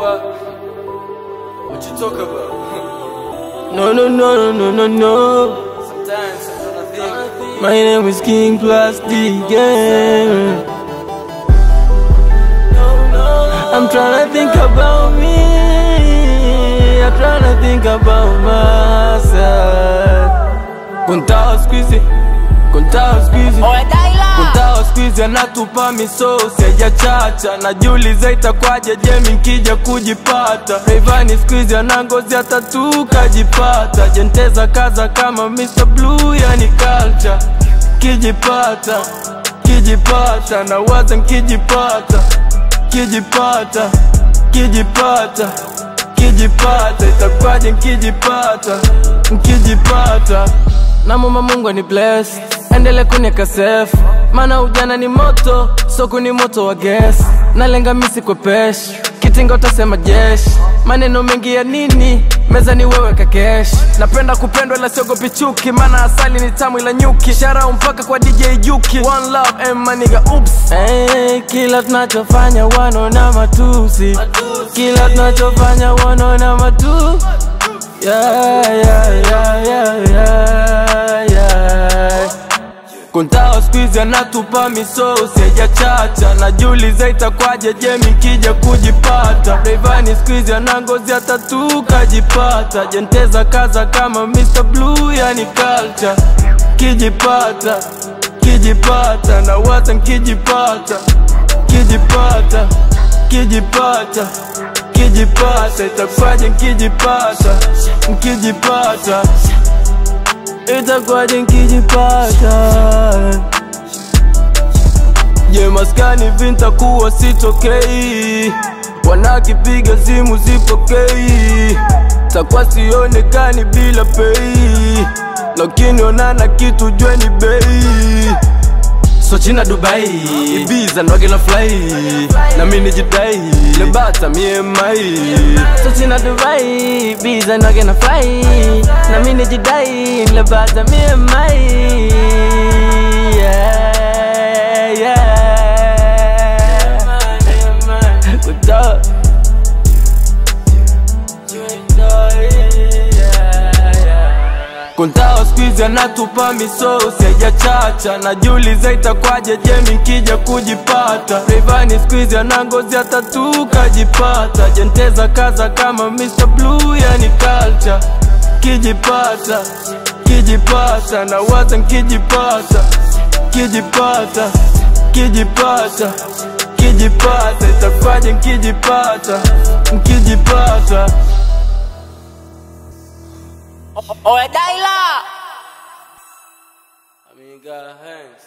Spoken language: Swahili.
What you talk about? No. Sometimes I'm trying to think. My name is King Plastic, yeah. I'm trying to think about me. I'm trying to think about myself. Contao squeezy, contao squeezy. Contao squeezy anatupa misosi hajachacha. Najiuliza itakwaje je nikija kujipata. Rayvanny squeezy ana ngozi hata tukajipata. Jenteza kaza kama Mr. Blue yani culture. Kijipata nawaza nkijipata. Kijipata itakwaje nkijipata. Namwomba Mungu ani bless, endele kunieka safe. Mana ujana ni moto, soko ni moto wa gas. Nalenga misi kwa pesh, kitinga utasema jesh. Maneno mengi ya nini, meza ni wewe kakesh. Napenda kupendwa ila siogopi chuki, mana asali ni tamu ila nyuki. Shout mpaka kwa DJ Yuki, one love and my nigga oops. Hey, kila tunachofanya wanaona matusi. Kila tunachofanya wanaona matusi. Contao squeezy anatupa misosi hajachacha. Najiuliza itakwaje je nikija kujipata. Rayvanny squeezy ana ngozi hata tukajipata. Jenteza kaza kama Mr. Blue yani culture. Kijipata nawaza nkijipata. Kijipata itakwaje nkijipata. Itakwaje nkijipata. Je maskani vinta kuwa sitokei. Wanakipiga simu sipokei. Takwa sionekani bila pay. Lakini onana kitu jwe ni bei. So China Dubai, Ibiza nwage na fly. Na mini jidai, lebata miemai. So China Dubai, Ibiza nwage na fly. Na mini jidai, lebata miemai. Kuta Contao squeezy anatupa misosi hajachacha. Najiuliza itakwaje je nikija kujipata. Rayvanny squeezy ana ngozi hata tukajipata. Jenteza kaza kama Mr. Blue yani culture. Kijipata nawaza nkijipata. Kijipata itakwaje nkijipata. I mean, you got hands.